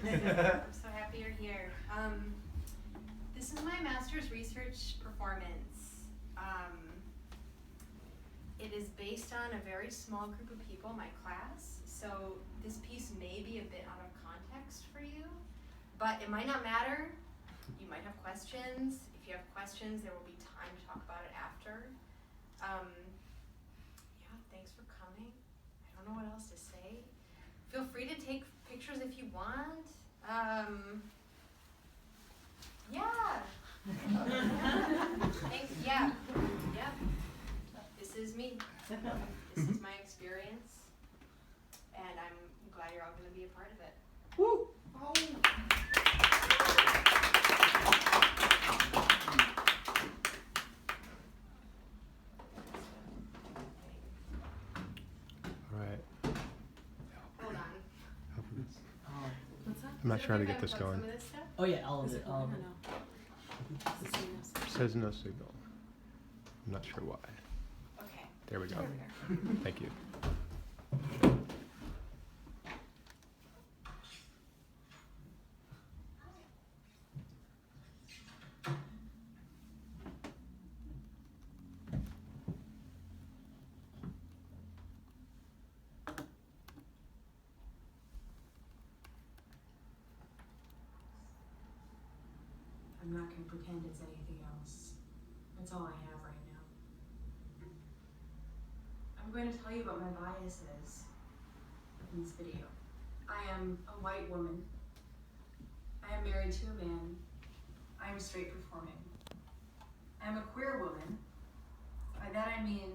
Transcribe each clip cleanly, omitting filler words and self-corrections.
I'm so happy you're here. This is my master's research performance. It is based on a very small group of people, my class, so this piece may be a bit out of context for you, but it might not matter. You might have questions. If you have questions, there will be time to talk about it after. Yeah, thanks for coming. I don't know what else to say. Feel free to take pictures if you want. Yeah. Thanks. Yeah. Yep. This is me. This is my experience, and I'm glad you're all going to be a part of it. Woo! Oh. All right. Hold on. What's that? I'm not sure how to get this Some going. of this stuff? Oh yeah, all of it. All of it. It says no signal. I'm not sure why. Okay. There we go. There we are. Thank you. I'm not going to pretend it's anything else. That's all I have right now. I'm going to tell you about my biases in this video. I am a white woman. I am married to a man. I am straight performing. I am a queer woman. By that I mean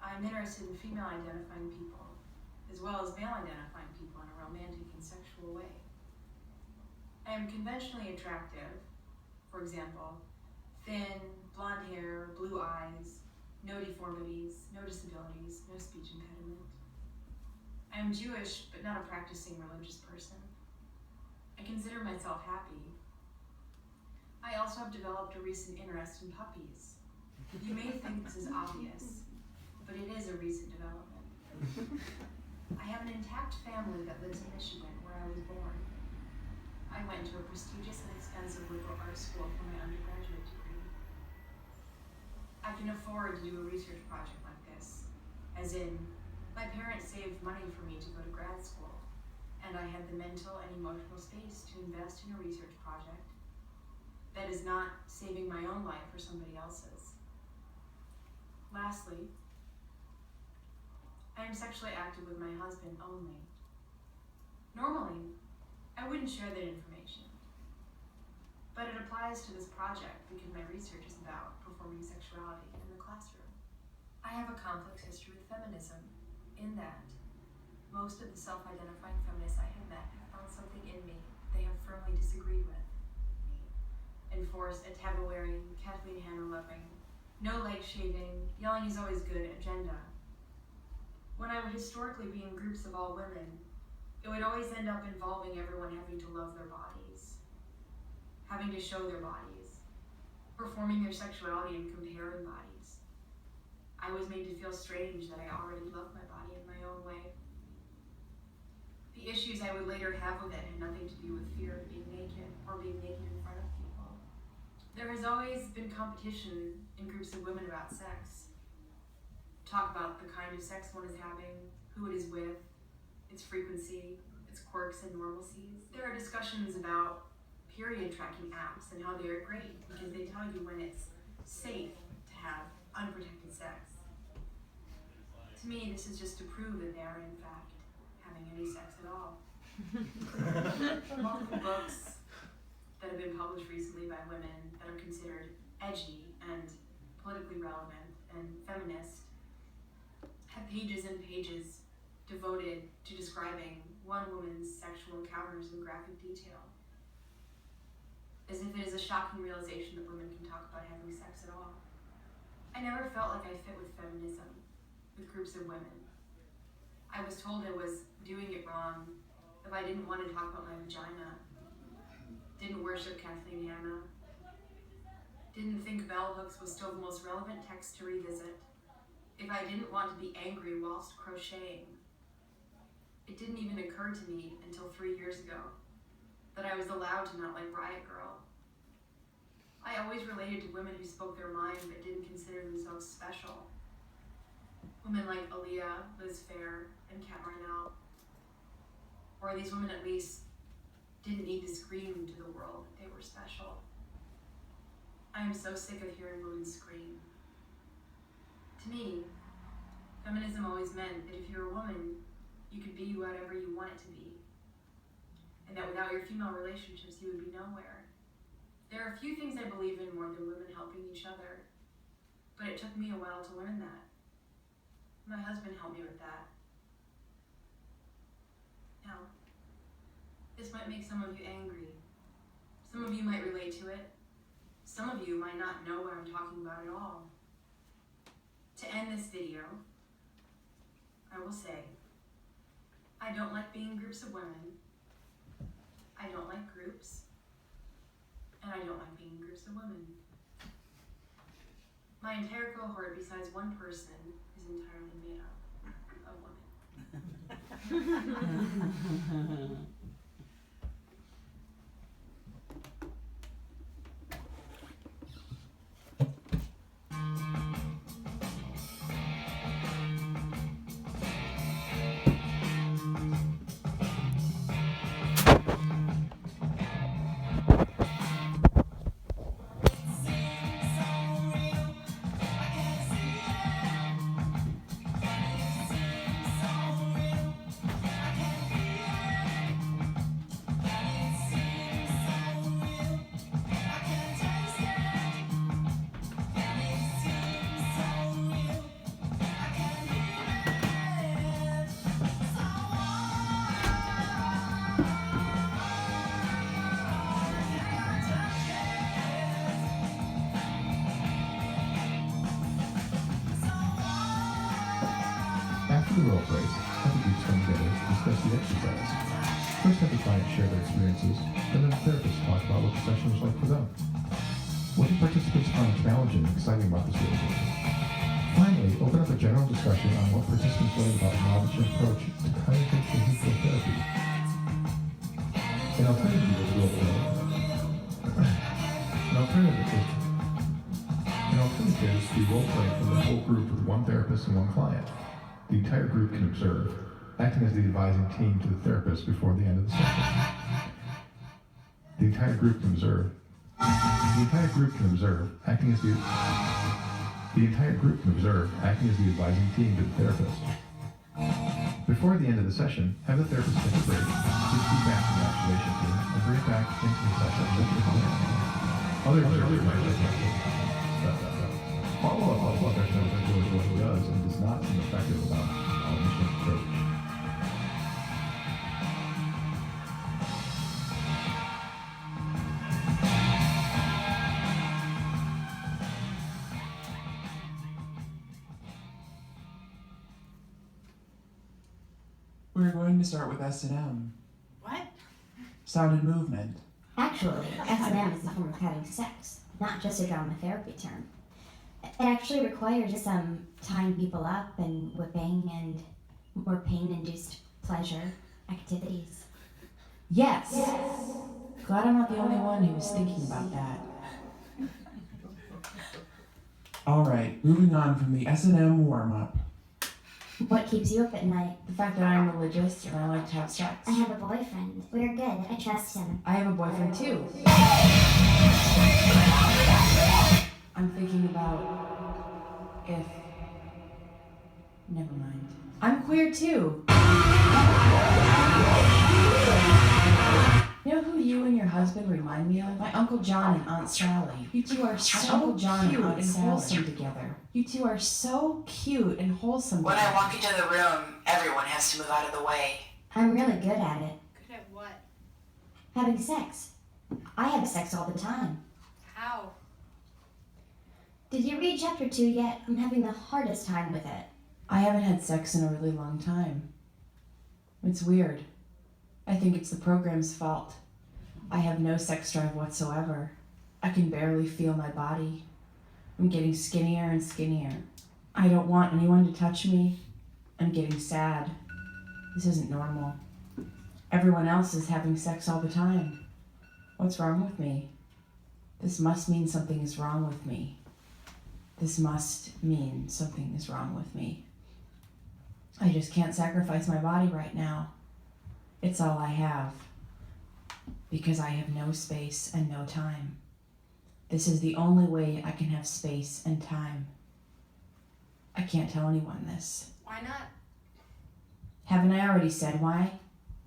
I'm interested in female identifying people, as well as male identifying people in a romantic and sexual way. I am conventionally attractive. For example, thin, blonde hair, blue eyes, no deformities, no disabilities, no speech impediment. I am Jewish, but not a practicing religious person. I consider myself happy. I also have developed a recent interest in puppies. You may think this is obvious, but it is a recent development. I have an intact family that lives in Michigan, where I was born. I went to a prestigious and expensive liberal arts school for my undergraduate degree. I can afford to do a research project like this, as in, my parents saved money for me to go to grad school, and I had the mental and emotional space to invest in a research project that is not saving my own life or somebody else's. Lastly, I am sexually active with my husband only. Normally, I wouldn't share that information, but it applies to this project because my research is about performing sexuality in the classroom. I have a complex history with feminism, in that most of the self-identifying feminists I have met have found something in me they have firmly disagreed with. Enforce a taboo-wearing, Kathleen Hanna-loving, no leg shaving, yelling is always good agenda. When I would historically be in groups of all women, it would always end up involving everyone having to love their bodies, having to show their bodies, performing their sexuality and comparing bodies. I was made to feel strange that I already loved my body in my own way. The issues I would later have with it had nothing to do with fear of being naked or being naked in front of people. There has always been competition in groups of women about sex. Talk about the kind of sex one is having, who it is with, its frequency, its quirks and normalcies. There are discussions about period tracking apps and how they are great because they tell you when it's safe to have unprotected sex. To me, this is just to prove that they are in fact having any sex at all. Multiple books that have been published recently by women that are considered edgy and politically relevant and feminist have pages and pages devoted to describing one woman's sexual encounters in graphic detail, as if it is a shocking realization that women can talk about having sex at all. I never felt like I fit with feminism, with groups of women. I was told I was doing it wrong if I didn't want to talk about my vagina, didn't worship Kathleen Hanna, didn't think bell hooks was still the most relevant text to revisit, if I didn't want to be angry whilst crocheting. It didn't even occur to me until 3 years ago that I was allowed to not like Riot Girl. I always related to women who spoke their mind but didn't consider themselves special. Women like Aaliyah, Liz Phair, and Kat Marnell. Or these women at least didn't need to scream to the world that they were special. I am so sick of hearing women scream. To me, feminism always meant that if you're a woman, you could be whatever you want it to be. And that without your female relationships, you would be nowhere. There are a few things I believe in more than women helping each other, but it took me a while to learn that. My husband helped me with that. Now, this might make some of you angry. Some of you might relate to it. Some of you might not know what I'm talking about at all. To end this video, I will say, I don't like being in groups of women. I don't like groups. And I don't like being in groups of women. My entire cohort, besides one person, is entirely made up of women. After the role plays, other groups come together to discuss the exercise. First, have the clients share their experiences, and then the therapists talk about what the session was like for them. What do participants find challenging and exciting about this role play? Finally, open up a general discussion on what participants learned about knowledge and approach to cognitive behavioral therapy. An alternative to this role play. An alternative is to role play for the whole group with one therapist and one client. The entire group can observe, acting as the advising team to the therapist before the end of the session. The entire group can observe, acting as the advising team to the therapist. Before the end of the session, have the therapist take a break, give feedback to the observation team, and bring it back into the session with the client. Other observers might like follow-up on what their therapist does and does not seem effective about our mission approach. We're going to start with S&M. What? Sound and movement. Actually, S&M is a form of having sex, not just a drama therapy term. It actually requires some tying people up and whipping and more pain-induced pleasure activities. Yes. Glad I'm not the only one who was thinking about that. Alright, moving on from the S&M warm-up. What keeps you up at night? The fact that I'm religious and I like to have sex. I have a boyfriend. We're good. I trust him. I have a boyfriend too. I'm thinking about if... Never mind. I'm queer too. You know who you and your husband remind me of? My Uncle John and Aunt Sally. You two are so Uncle John cute and Aunt and Sally. wholesome together. You two are so cute and wholesome When I together. walk into the room, everyone has to move out of the way. I'm really good at it. Good at what? Having sex. I have sex all the time. How? Did you read chapter 2 yet? I'm having the hardest time with it. I haven't had sex in a really long time. It's weird. I think it's the program's fault. I have no sex drive whatsoever. I can barely feel my body. I'm getting skinnier and skinnier. I don't want anyone to touch me. I'm getting sad. This isn't normal. Everyone else is having sex all the time. What's wrong with me? This must mean something is wrong with me. This must mean something is wrong with me. I just can't sacrifice my body right now. It's all I have. Because I have no space and no time. This is the only way I can have space and time. I can't tell anyone this. Why not? Haven't I already said why?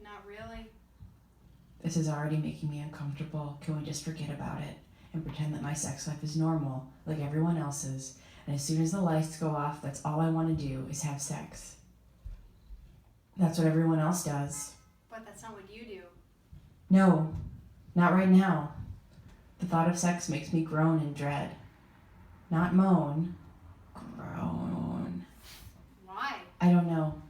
Not really. This is already making me uncomfortable. Can we just forget about it and pretend that my sex life is normal, like everyone else's, and as soon as the lights go off, that's all I want to do is have sex. That's what everyone else does. But that's not what you do. No, not right now. The thought of sex makes me groan in dread. Not moan. Groan. Why? I don't know.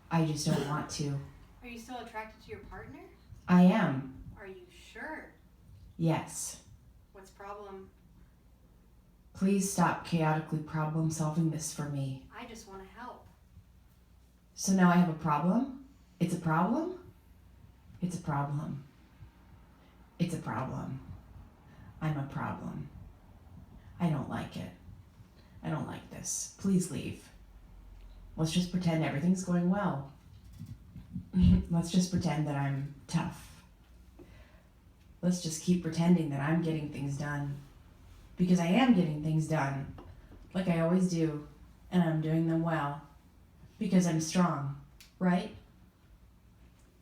I just don't want to. Are you still attracted to your partner? I am. Are you sure? Yes. What's the problem? Please stop chaotically problem solving this for me. I just want to help. So now I have a problem? It's a problem? It's a problem. It's a problem. I'm a problem. I don't like it. I don't like this. Please leave. Let's just pretend everything's going well. Let's just pretend that I'm tough. Let's just keep pretending that I'm getting things done. Because I am getting things done. Like I always do. And I'm doing them well. Because I'm strong. Right?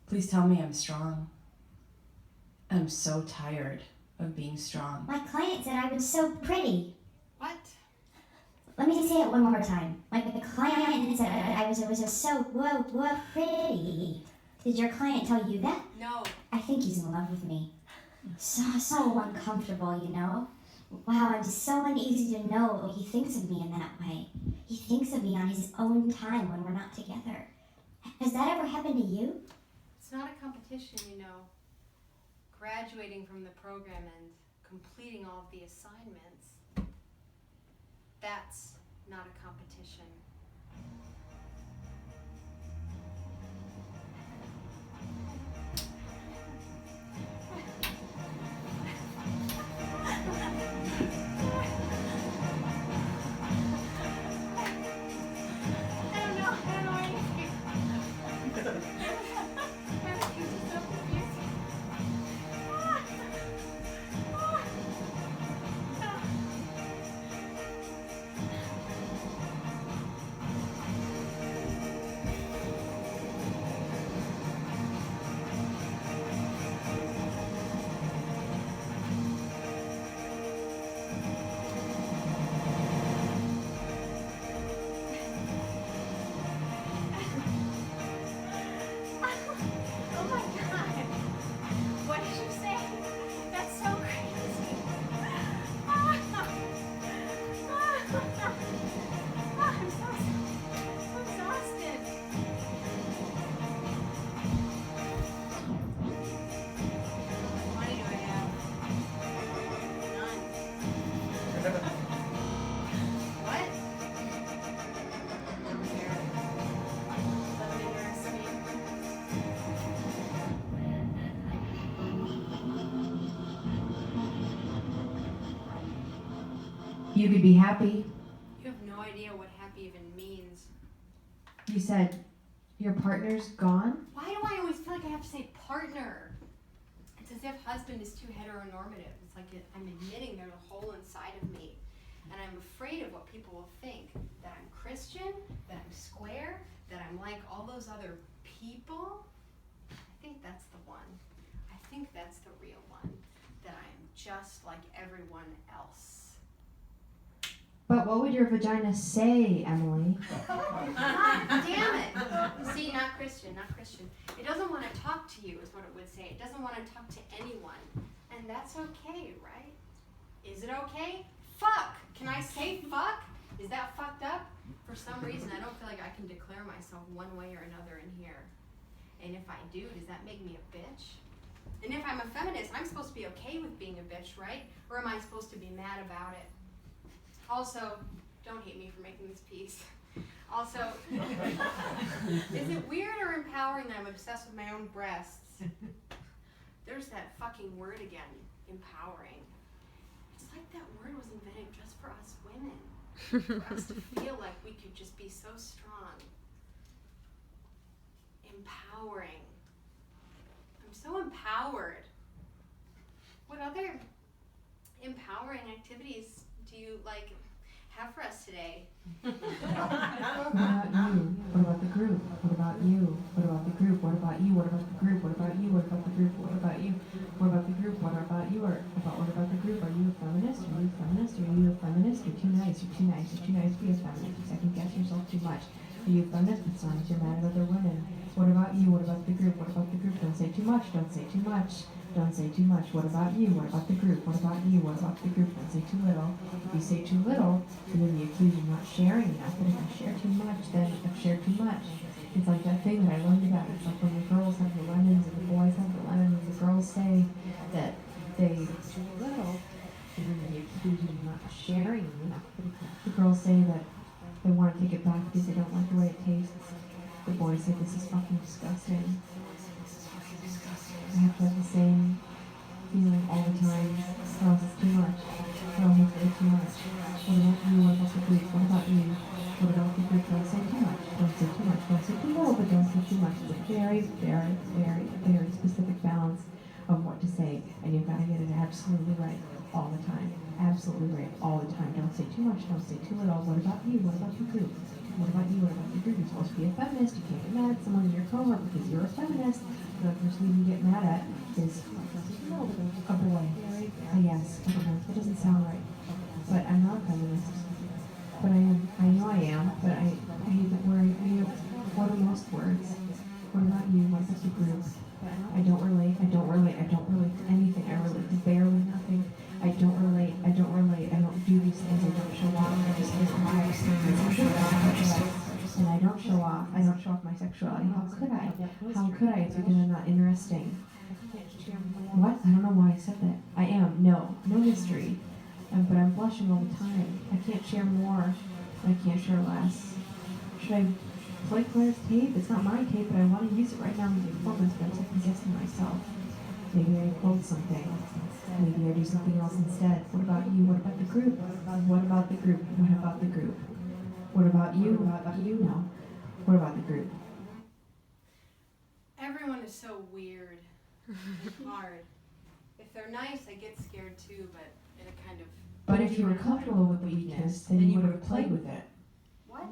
Please tell me I'm strong. I'm so tired of being strong. My client said I was so pretty. What? Let me say it one more time. My client said I was so pretty. Did your client tell you that? No. I think he's in love with me. So uncomfortable, you know? Wow, I'm just so uneasy to know he thinks of me in that way. He thinks of me on his own time when we're not together. Has that ever happened to you? It's not a competition, you know. Graduating from the program and completing all of the assignments, that's not a competition. I don't know anything. Everything's so confusing. Oh my god. What did you say? That's so crazy. I'm so exhausted. How much money do I have? None. What? Here. Doesn't interest me. You could be happy. You have no idea what happy even means. You said your partner's gone? Why do I always feel like I have to say partner? It's as if husband is too heteronormative. It's like I'm admitting there's a hole inside of me. And I'm afraid of what people will think. That I'm Christian, that I'm square, that I'm like all those other people. I think that's the one. I think that's the real one. That I'm just like everyone else. But what would your vagina say, Emily? God damn it! See, not Christian, not Christian. It doesn't want to talk to you, is what it would say. It doesn't want to talk to anyone. And that's okay, right? Is it okay? Fuck! Can I say fuck? Is that fucked up? For some reason, I don't feel like I can declare myself one way or another in here. And if I do, does that make me a bitch? And if I'm a feminist, I'm supposed to be okay with being a bitch, right? Or am I supposed to be mad about it? Also, don't hate me for making this piece. Also, is it weird or empowering that I'm obsessed with my own breasts? there's that fucking word again, empowering. It's like that word was invented just for us women. For us to feel like we could just be so strong. Empowering. I'm so empowered. What other empowering activities do you have for us today? What about you? What about the group? What about you? What about the group? What about you? What about the group? What about you? What about the group? What about you? What about the group? What about you? What about the group? Are you a feminist? Are you a feminist? Are you a feminist? You're too nice. You're too nice. You're too nice to be a feminist. You second guess yourself too much. Are you a feminist? But sometimes you're mad at other women. What about you? What about the group? What about the group? Don't say too much. Don't say too much. Don't say too much. What about you? What about the group? What about you? What about the group? Don't say too little. If you say too little, you're going to be accused of not sharing enough. But if I share too much, then I've shared too much. It's like that thing that I learned about. It's like when the girls have the lemons and the boys have the lemons. The girls say that they too little, you're going to be accused of not sharing enough. But if the girls say that they want to take it back because they don't like the way it tastes, the boys say this is fucking disgusting. I have to have the same feeling all the time, or else it's too much, or else it's too much. What about you? What about the group? What about you? What about the group? Don't say too much. Don't say too much. Don't say too little, but don't say too much. It's a very, very, very, very specific balance of what to say, and you've got to get it absolutely right all the time. Absolutely right all the time. Don't say too much. Don't say too little. What about you? What about the group? What about you? What about the group? You're supposed to be a feminist. You can't get mad at someone in your cohort because you're a feminist. The person you can get mad at is a boy. Yes, I don't know. It doesn't sound right. But I'm not a feminist. But I am. I know I am. But I hate that word. What are most words? What about you? What about the group? I don't relate. I don't relate. I don't relate to anything. I relate to barely nothing. I don't relate. I don't relate. I don't do these things. I don't show off. I just listen to these things. I don't show off. And I don't show off. I don't show off my sexuality. How could I? How could I? It's because I'm not interesting. What? I don't know why I said that. I am. No. No history. But I'm blushing all the time. I can't share more. I can't share less. Should I play Claire's tape? It's not my tape, but I want to use it right now in the performance, but I'm second guessing myself. Maybe I quote something. Maybe I do something else instead. What about you? What about the group? What about the group? What about the group? What about you? What about you? No. What about the group? Everyone is so weird and hard. If they're nice, I get scared too, but in a kind of... But if you were comfortable with the weakness, then you would have played with it. What?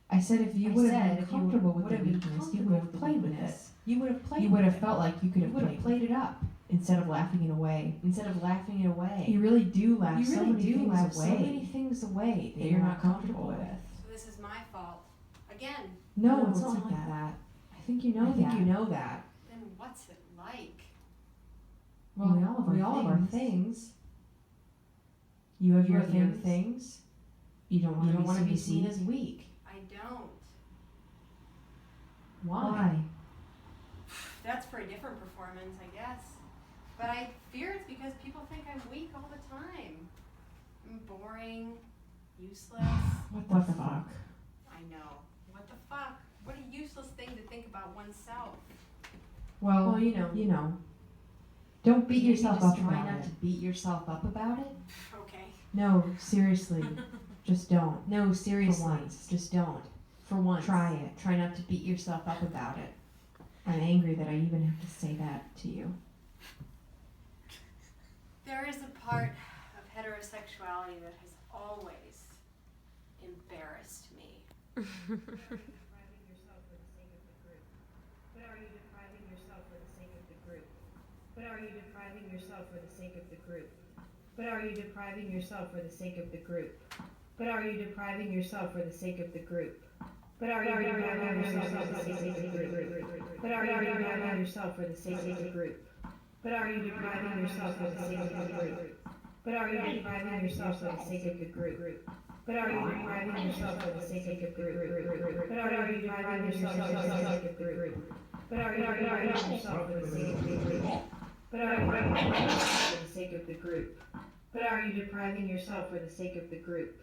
I said if you would have been comfortable with the weakness, you would have played with it. You would have played. You would have felt like you could have played it up instead of laughing it away. You really do laugh. So many things away that you're not comfortable with. So this is my fault. Again. No, it's not like that. I think you know that. Then what's it like? Well, we all have our things. You have your things. You don't want to be seen as weak. I don't. Why? That's for a different performance, I guess. But I fear it's because people think I'm weak all the time. I'm boring, useless. What the fuck? I know. What the fuck? What a useless thing to think about oneself. Well, you know. Don't beat yourself up about it. to beat yourself up about it. Okay. No, seriously. Just don't. No, seriously. For once. Just don't. For once. Try it. Try not to beat yourself up about it. I'm angry that I even have to say that to you. There is a part of heterosexuality that has always embarrassed me. But are you depriving yourself for the sake of the group? But are you depriving yourself for the sake of the group? But are you depriving yourself for the sake of the group? But are you depriving yourself for the sake of the group? But are you depriving yourself for the sake of the group? But are you depriving yourself for the sake of the group? But are you depriving yourself for the sake of the group? But are you depriving yourself for the sake of the group? But are you depriving yourself for the sake of the group? But are you depriving yourself for the sake of the group? But are you depriving yourself for the sake of the group? But are you depriving yourself for the sake of the group? But are you depriving yourself for the sake of the group?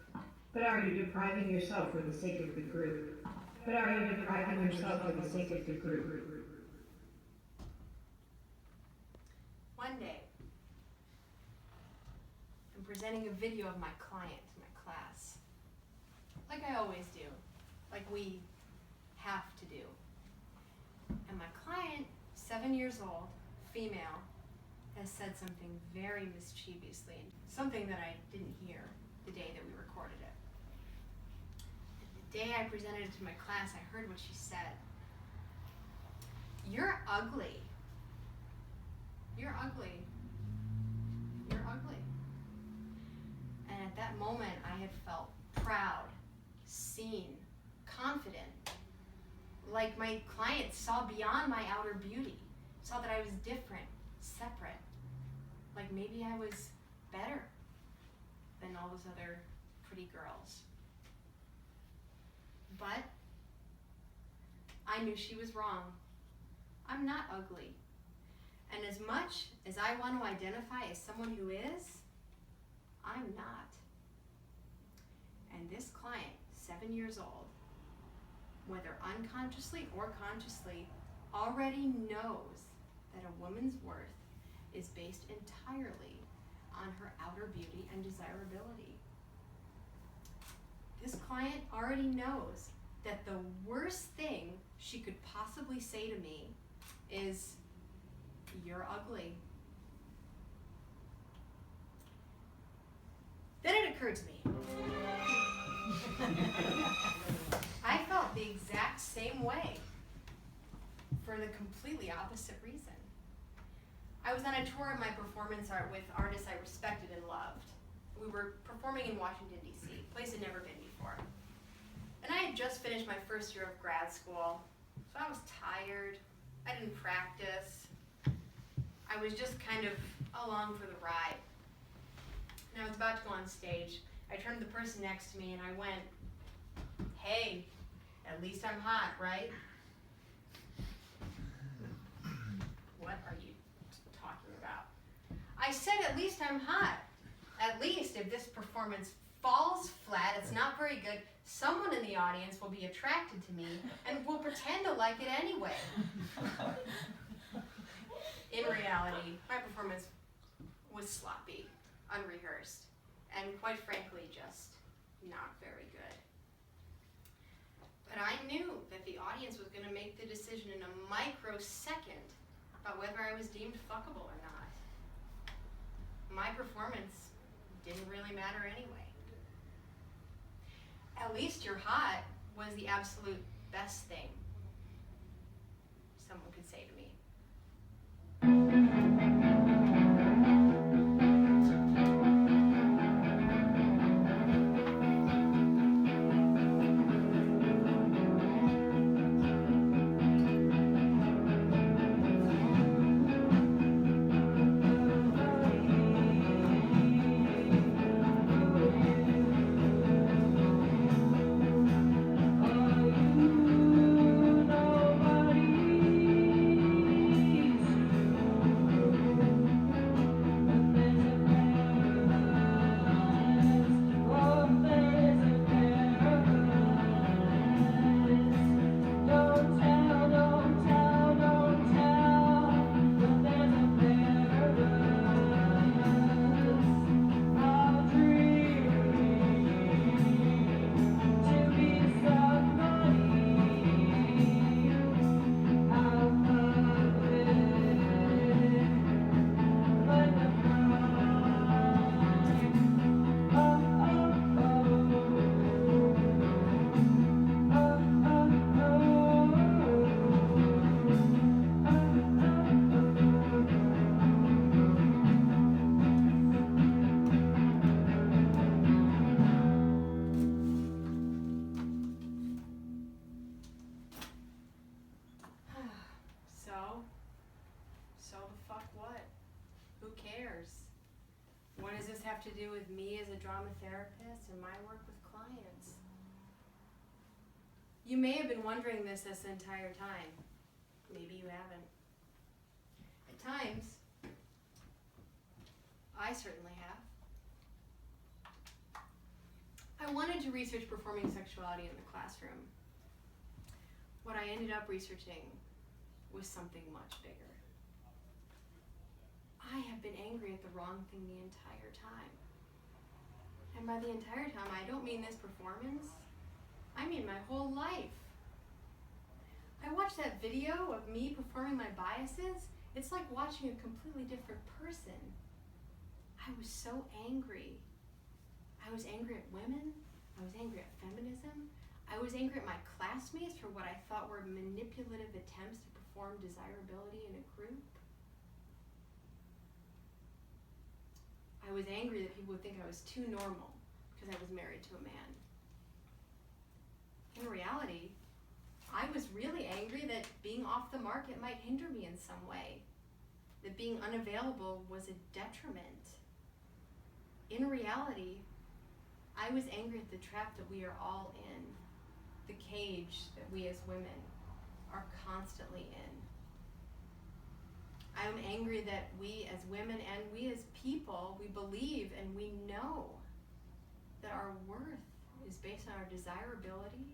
But are you depriving yourself for the sake of the group? But are you depriving yourself for the sake of the group? one day, I'm presenting a video of my client to my class, like I always do, like we have to do. And my client, 7 years old, female, has said something very mischievously, something that I didn't hear the day that we recorded it. The day I presented it to my class, I heard what she said. "You're ugly. You're ugly. You're ugly." And at that moment, I had felt proud, seen, confident. Like my client saw beyond my outer beauty, saw that I was different, separate. Like maybe I was better than all those other pretty girls. But I knew she was wrong. I'm not ugly. And as much as I want to identify as someone who is, I'm not. And this client, 7 years old, whether unconsciously or consciously, already knows that a woman's worth is based entirely on her outer beauty and desirability. This client already knows that the worst thing she could possibly say to me is, "You're ugly." Then it occurred to me. I felt the exact same way for the completely opposite reason. I was on a tour of my performance art with artists I respected and loved. We were performing in Washington, D.C., a place I'd never been before. And I had just finished my first year of grad school, so I was tired. I didn't practice. I was just kind of along for the ride. And I was about to go on stage. I turned to the person next to me and I went, "Hey, at least I'm hot, right?" "What are you talking about?" I said, "At least I'm hot. At least if this performance falls flat, it's not very good, someone in the audience will be attracted to me and will pretend to like it anyway." In reality, my performance was sloppy, unrehearsed, and quite frankly, just not very good. But I knew that the audience was going to make the decision in a microsecond about whether I was deemed fuckable or not. My performance didn't really matter anyway. "At least you're hot" was the absolute best thing someone could say to me. So the fuck what? Who cares? What does this have to do with me as a drama therapist and my work with clients? You may have been wondering this entire time. Maybe you haven't. At times, I certainly have. I wanted to research performing sexuality in the classroom. What I ended up researching was something much bigger. I have been angry at the wrong thing the entire time. And by the entire time, I don't mean this performance. I mean my whole life. I watched that video of me performing my biases. It's like watching a completely different person. I was so angry. I was angry at women. I was angry at feminism. I was angry at my classmates for what I thought were manipulative attempts to perform desirability in a group. I was angry that people would think I was too normal because I was married to a man. In reality, I was really angry that being off the market might hinder me in some way, that being unavailable was a detriment. In reality, I was angry at the trap that we are all in, the cage that we as women are constantly in. I'm angry that we as women and we as people, we believe and we know that our worth is based on our desirability,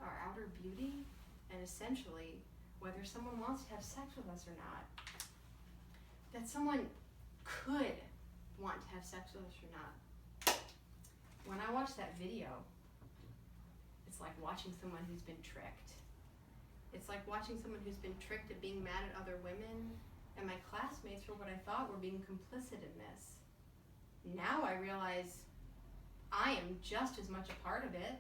our outer beauty, and essentially whether someone wants to have sex with us or not. That someone could want to have sex with us or not. When I watch that video, it's like watching someone who's been tricked. It's like watching someone who's been tricked at being mad at other women and my classmates for what I thought were being complicit in this. Now I realize I am just as much a part of it,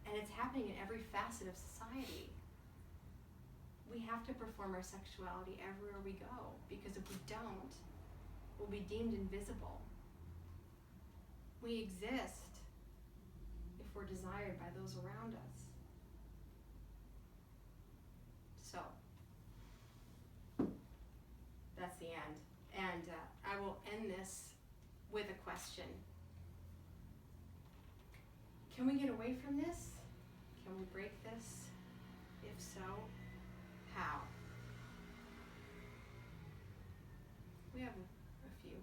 and it's happening in every facet of society. We have to perform our sexuality everywhere we go, because if we don't, we'll be deemed invisible. We exist if we're desired by those around us. So, that's the end. And I will end this with a question. Can we get away from this? Can we break this? If so, how? We have a few.